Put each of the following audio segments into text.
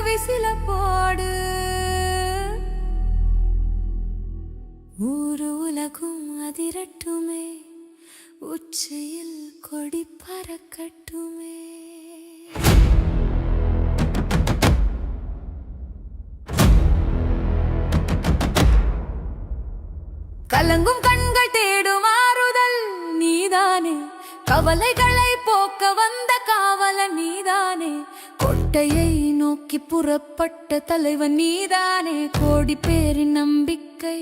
விசில போடு ஊரு உலகும் அதிரட்டுமே உச்சியில் கொடி பறக்கட்டுமே. கலங்கும் கண்கள் தேடும் ஆறுதல் நீதானே, கவலைகளை போக்க வந்த காவலன் நீதானே, கோட்டையை நோக்கி புறப்பட்ட தலைவன் நீதானே, கோடி பேரின் நம்பிக்கை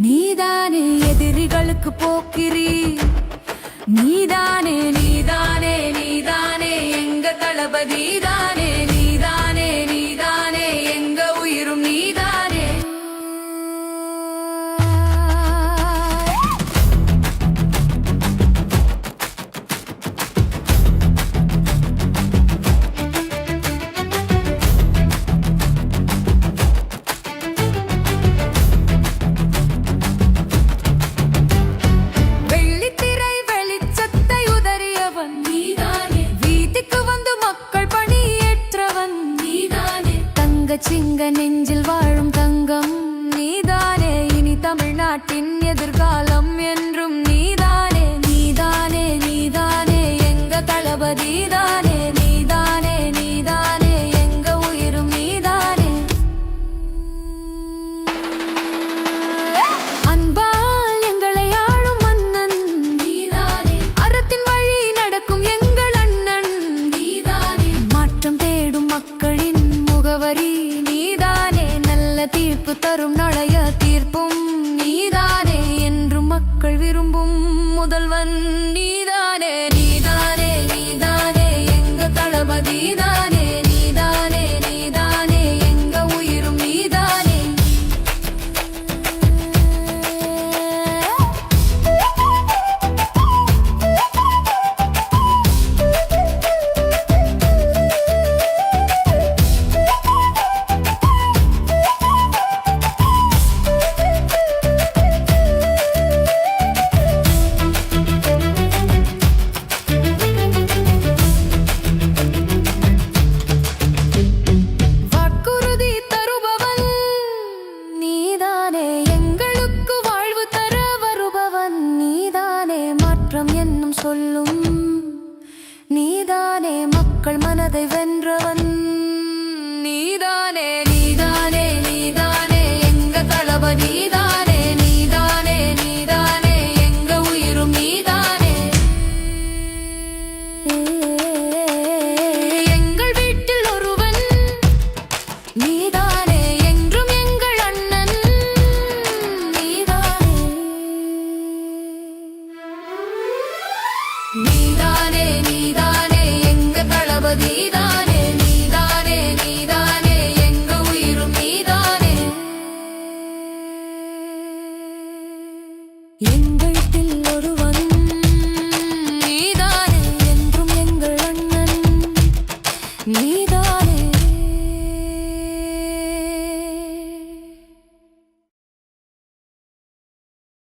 நீதானே, எதிரிகளுக்கு போக்கிரி நீதானே, நீதானே நீதானே எங்க தளபதி தானே, நீதானே நீதானே எங்க உயிரும் நீதானே. சிங்க நெஞ்சில் வாழும் தங்கம் நீதானே, இனி தமிழ்நாட்டின் எதிர்காலம் என்றும் நீதானே, நீதானே நீதானே எங்க தளபதி தானே, நீதானே நீதானே எங்க உயிரும் நீதானே. அன்பால் எங்களை ஆளும் மன்னன் நீதானே, அறத்தின் வழி நடக்கும் எங்கள் அண்ணன் நீதானே, மாற்றம் தேடும் மக்களின் முகவரி நீதானே, நல்ல தீர்ப்பு தரும் நடைய தீர்ப்பும் நீதானே, என்று மக்கள் விரும்பும் முதல்வன் நீதானே, நீதானே நீதானே எங்க தளபதி தானே, நீதானே நீதானே எங்க உயிரும் நீதானே. என்னும் சொல்லும் நீதானே, மக்கள் மனதை வென்றவன் நீதானே, நீதானே நீதானே எங்க தளபதி.